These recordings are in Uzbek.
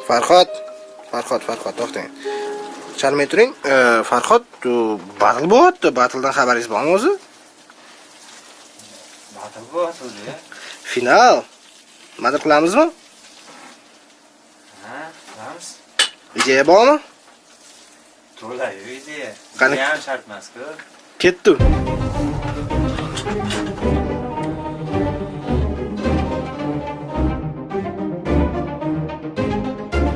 Farhod, to'xtang. Chalmay turing. Farhod, battle bo'lyapti. Battledan xabaringiz bormi o'zi? Battle bo'lyapti. Final. Nima qilamizmi? Ha, qilamiz. Ideya bormi? To'g'ri, ideya. Qani ham shart emas-ku. Ketdi.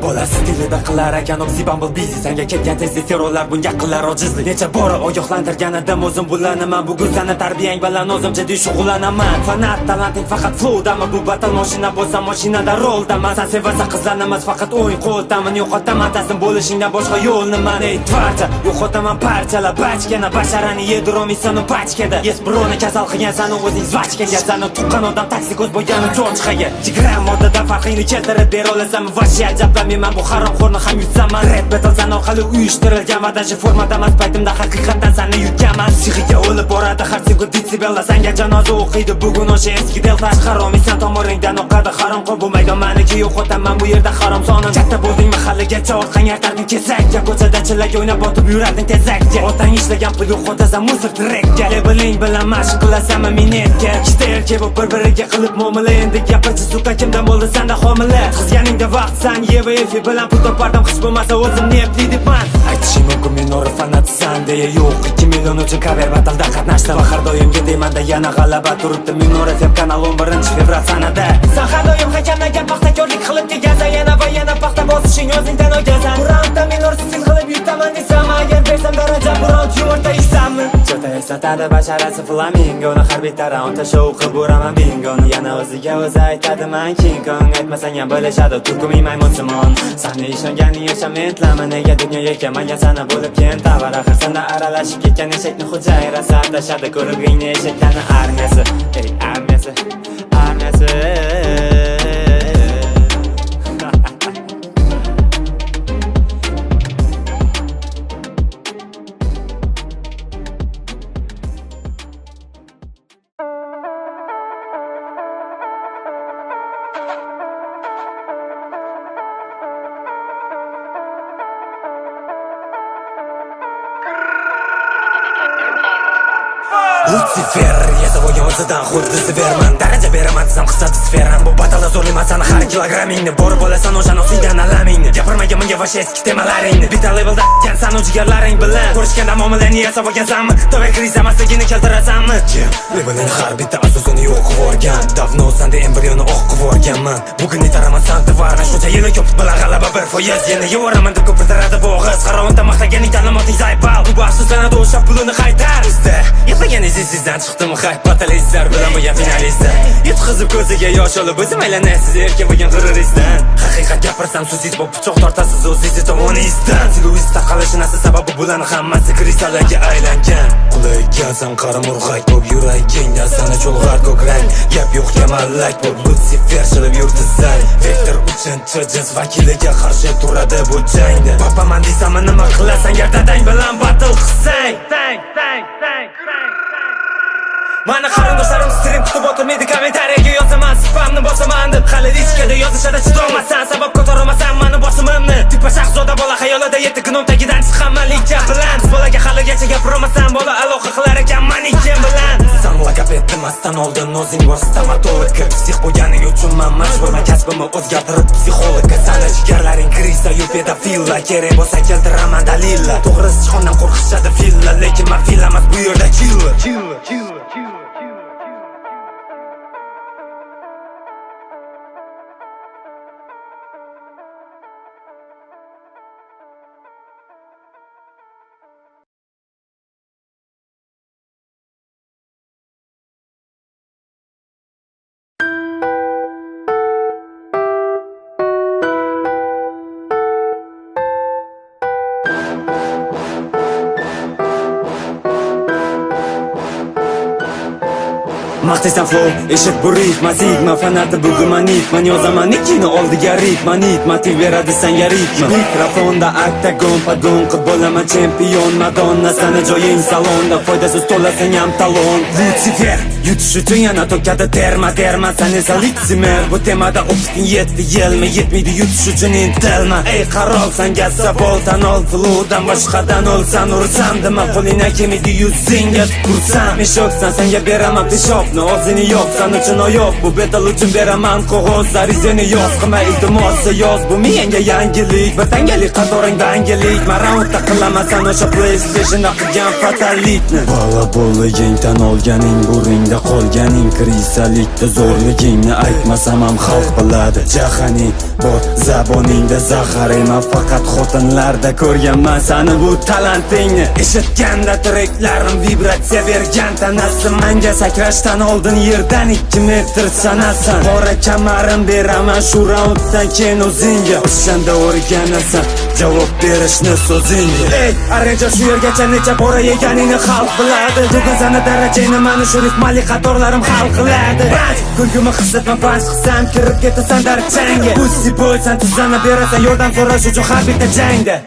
Bola stilida qilar ekan Oxybumble busy Senga ketgan testosteronlar bunga qilar ojizlik Necha bora ogohlantirgan edim o'zim bulanaman Bugun seni tarbiyang bilan o'zim jiddiy shug'ullanaman Fanat talanting faqat flowdami Bu battle mashina bo'lsa mashinada roldaman Sen sevasan qizlarimiz faqat o'yin qo'ldaman Yo'qotaman taslim bo'lishingdan boshqa yo'l nima Ey tvarcha yo'qotaman parchala Bachkana basharani yedromisanu bachkada Yes broni kasal qilgan sani o'zing zvachkaga Sani tuqqan odam taksi ko'z bo'lgani cho'nchqaga Jigram moddada farqingni keltirib bera olasan Vashi ajablami men bu haromxo'rni ham yutsaman Red battle san orqali uyushtirilgan Vadashi formada emas paytimda haqiqatdan seni yutganman Psixiga o'lib boradi har sekund desibelda Senga janoza o'qiydi bugun o'sha eski delta Haromiy san tomoringdan oqadi harom qon Bu maydon maniki yo'qotaman bu yerda harom sonim Katta bo'lding mahallaga orqang artarding kesakka Ko'chada chillaga o'ynab botib yurarding tezakka Otang ishlagan pul yo'qotasan musir trekka Lebeling bilan mashq qilasanmi minetga Ikkita erkak bu bir-biriga qilib muomala Endi gapirchi suka kimdan bo'ldi senda homila Qizganingda vaqt san yeva efi bilan pul topardim qish bo'lmasa o'zimni epli debman Aytishim mumkin men o'ri fanatisan deya yo'q 2 million uchun cover battle'da qatnashdim Va har doimga deymanda yana g'alaba turibdi Minor FM kanal 11-fevral sanada Sen har doim hakamlarga paxtakorlik qilib tegasan Yana va yana paxta bosishing o'zingdan o'gasan Bu raundda minor stil qilib yutaman desam Agar bersam daraja bu raund yumurta yeysanmi Chota eslatadi basharasi flamingoni Har bitta raundda show qilib uraman bingoni Yana o'ziga o'zi aytadi man King Kong Aytmasang ham bilishadi turkumiy maymunsimon Sani ishonganing yashamentlarmi Nega dunyoga kelmagan sana bo'lib ken Tavar axir senda aralashib ketgan eshakni hujayra Sardashadi ko'rig'ingni eshaklarni armiyasi Ey armiyasi Lucifer yasavogan o'zidan xuddi Zverman Daraja beraman desam qisadi sferam Bu batalda zo'rlayman sani har kilogrammingni Borib olasan o'shan o'zingdan alamingni Gapirmagan bunga vasha eski temalaringni Bitta levelda san u jigarlaring bilan Ko'rishganda muomalani yasavogansanmi Tavay kriz emasligini keltirasanmi Levelini har bitta asosini yo'q qivorgan Davno sanda embrioni o'q qivorganman Bugun yetaraman san tvarni Shuncha yili ko'p bilan g'alaba bir foiz Yana yuvoraman deb ko'pirtiradi bu og'iz Qarovunda maqtaganing ta'limoting zaypal Bu afsuslanadi o'sha pulini qaytar Yig'lagan izizdan chiqdim hype batalistlar bilan bo'lgan finalistlar Yutqizib ko'ziga yosh olib o'zim aylanasiz erkak bo'lgan g'ururistdan Haqiqat gapirsam so'zingiz bu pichoq tortasiz o'zingizni tomoningizdan Siluista qalashinasi sababi bularni hammasi kristallarga aylangan Qulaygansan qara murg'ak bo'p yuragingda sana cho'lg'ar ko'k rang Gap yo'q kamallak bo'p Lucifer shilib yurtizsan Vektor 3-jins vakiliga qarshi turadi bu jangda Papaman deysam nima qilasan gar dadang bilan battle qilsang Mani qarindoshlarim stream kutib o'tirmaydi kommentariyaga yozaman spamni bosaman deb Hali diskada yozishada chidolmasan sabab ko'tarolmasan mani bosimimni Tipa shahzoda bola xayolida yetti kunim tagidan chiqqanman likka bilan Bolaga haligacha gapirolmasam bola aloqa qilar ekan maniken bilan San logoped demasdan oldin o'zing bor stomatologga Psix bo'lganing uchun men majburman kasbimni o'zgartirib psixologga Sana jigarlaring kriza yu pedofilla Kerak bo'lsa keltiraman dalilla To'g'ri sichqondan qo'rqishadi filla Lekin men fil emas bu yerda killer istaysan flow, eshit bu ritma sigma fanati bu gumanitman yozaman ikkini oldiga ritmanit motiv beradi senga ritmi mikrofonda oktagon pagon qilib bo'laman chempion madonna sana joying salonda foydasiz to'lasang ham talon Lucifer yutish uchun yana to'kadi terma san esa litsimer bu temada o'qiting 7 yilmi yetmaydi yutish uchun intilma ey qarol senga savol tan ol flowdan boshqadan olsan ursam dema qo'lingdan kelmaydi yuzingga tupursam meshoksan senga beraman peshobni og'zini yo'q san uchun oyoq bu betal uchun beraman qog'oz arizani yoz qilma iltimos yoz bu menga yangilik bir tangalik qatorang dangilik man raundda qilamasan o'sha PlayStationda qilgan fatalitni bola bo'lliging tan olganing bu ringda qolganing krisalikda zo'rligingni aytmasam ham xalq biladi jahaning bor zaboningda zahar emas faqat xotinlarda ko'rganman sani bu talantingni eshitganda tiraklarim vibratsiya bergan tanasi menga sakrashdan oldin yerdan 2 metr sanasan qora kamarim beraman shu raunddan keyin o'zingga o'shanda o'rganasan javob berishni so'zingga ey arenja shu yergacha necha bora yeganingni xalq biladi bugun sana darajangni mana shu ritmali qatorlarim hal qiladi kulgimni hissetma panch qilsam kirib ketasan darchangga pussy bo'lsan tuzlanib berasan yordam so'rash uchun har bitta jangda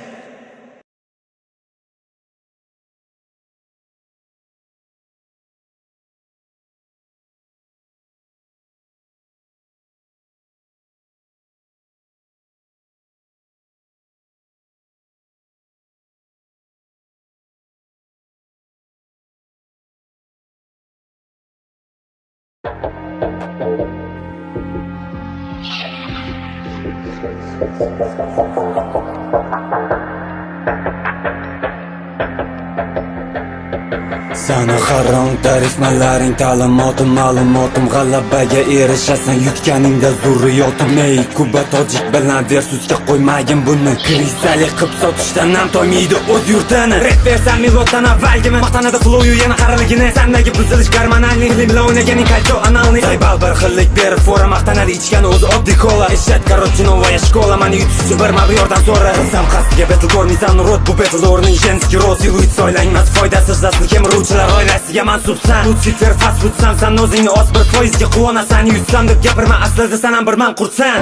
Sana harom tarifmalaring ta'limotim ma'lumotim g'alabaga erishasan yutganingda zurriyotim ey Kuba tojik bilan versusga qo'ymagin buni krisali qilib sotishdan ham toymaydi o'z yurtini rep bersan miloddan avvalgimi maqtanadi flow'yu yana qaraligini sandagi buzilish garmonalning bilan o'ynaganing qayto analni saybal bir xillik berib fora maqtanadi ichgani o'zi oddiy kola eshit короче новая школа mani yutishchi bir mag'rur yordam so'ra qilsam qasdiga battle ko'rmaysan rot bu battle o'rning jenskiy roz iluit so'ylanmas foydasiz dasni kemiruvchilar oilasiga mansubsan Lucifer fast foodsan san o'zingni oz bir foizga quvonasan yutsam deb gapirma aslida san ham bir manqurtsan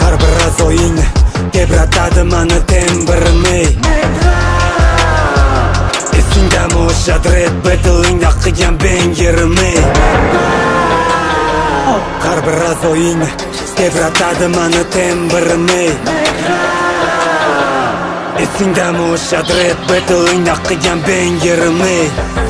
har bir razoyingni tebratadi mani tembirim esingdami o'sha dread battleingda qilgan bengerim har bir razoyingni tebratadi mani tembirim esingdami o'sha dread battleingda qilgan bengerim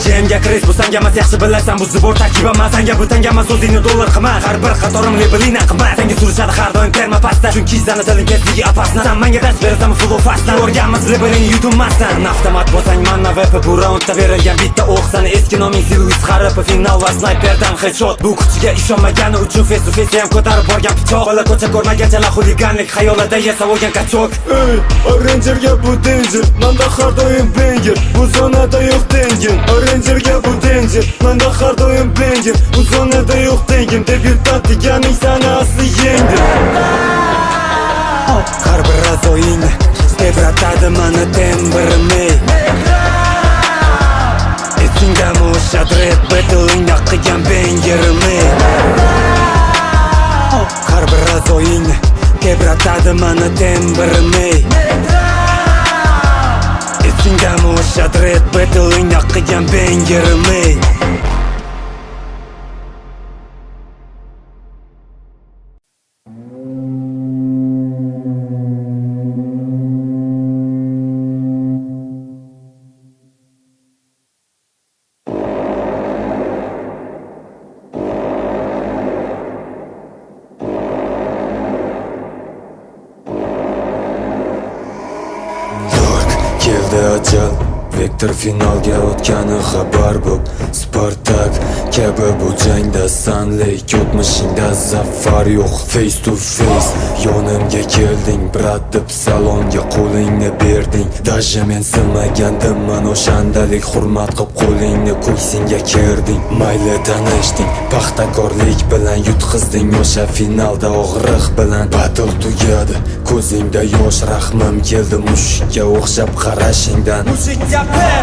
Jemga kirish bu sanga emas yaxshi bilasan bu zibor tarkib emas sanga bu tanga emas o'zingni dollar qilma har bir qatorim lebeling qilma senga surishadi har doim terma pasta chunki izlani tiling kesdigi apasna san menga dars berasan flow fastdan o'rganmas lebeling yutunmasdan avtomat bo'lsang manna vp bu raundda berilgan bitta o'q sani eski noming Luis Xarapa final va snayperdan headshot bu kuchiga ishonmagani uchun face to face ham ko'tarib borgan pichoq bola ko'cha ko'rmaganchalar xuliganlik xayolida yasab olgan qachok ey Rangerga bu danger manda har doim banger bu zonada yo'q tengim Rangerga bu danger manda har doim banger bu zonada yo'q tengim debyutant deganing sani asli yengdi har bir razoyingni tebratadi mani tembirim esingdami o'sha dread battleingda qilgan bengerim har bir razoyingni tebratadi mani tembirim esingdami o'sha dread battleingda qilgan bengerim keldi ajal Vektor finalga o'tgani xabar bo'p Spartak kabi bu jangda sanlik o'tmishingda zafar yo'q face to face yonimga kelding brat deb salonga qo'lingni berding даже men silmagandim man o'shandalik hurmat qilib qo'lingni ko'ksingga kirding mayli tanishding paxtakorlik bilan yutqizding o'sha finalda og'riq bilan battle tugadi ko'zingda yosh rahmim keldi mushukka o'xshab qarashingdan mushuk gapi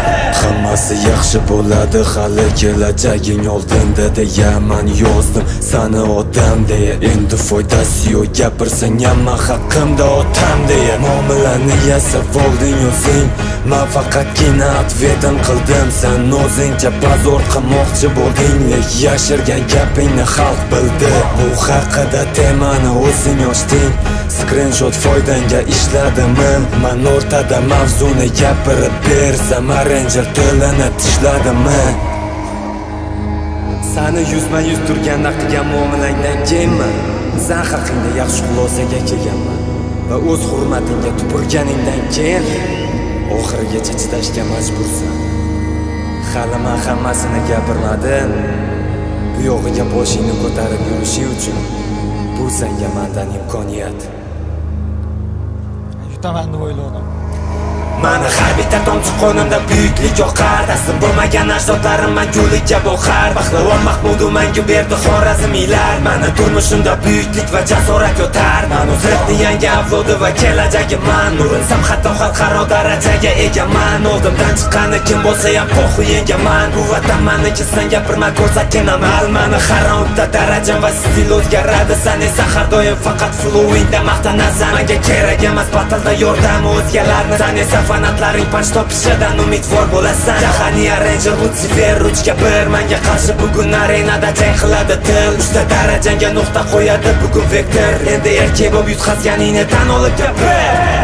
Hammasi yaxshi bo'ladi, hali kelajaging oldinda deya men yozdim sani odam deya. Endi foydasi yo'q gapirsang hamma haqqimda otam deya. Muomalani yasab olding o'zing, men faqatgina atvetim qildim. Sen o'zingcha bazor qilmoqchi bo'lding, lek yashirgan gapingni xalq bildi. Bu haqida temani o'zing ochding, screenshot foydanga ishladimi? Men o'rtada mavzuni gapirib bersam, arranger tilini tishladimi? Sani yuzma-yuz turganda qilgan muomalangdan keyinmi sen haqingda yaxshi xulosaga kelganman va o'z hurmatingga tupurganingdan keyin oxirigacha chidashga majbursan. Hali men hammasini gapirmadim. Bu yog'iga boshingni ko'tarib yurishing uchun bu senga mendan imkoniyat. Yutaman deb o'yladim. Mani har bitta tomchi qonimda buyuklik oqar. Taslim bo'lmagan ajdodlarim man yo'liga boqar. Pahlavon Mahmudu menga berdi xorazmiylar. Mani turmushimda buyuklik va jasorat yotar. Men o'zimni yangi avlodi va kelajagiman. Urinsam hatto xalqaro darajaga egaman. Oldimdan chiqqani kim bo'lsa ham qo'rquv yengaman. Bu vatan meniki, sen gapirma ko'rsakin amal. Mani har raundda darajam va stil o'zgaradi. Sen esa har doim faqat flowingda maqtanasan. Menga kerak emas batalda yordam o'zgalarni. Sen esa fanatlaring panch topishidan umidvor bo'lasan. Jahaniy arranger Lutsifer ruchka bir. Menga qarshi bugun arenada jang qiladi til. 3ta darajanga nuqta qo'yadi bugun vektor. Endi erkak bo'lib yutqazganingni tan olib gapir.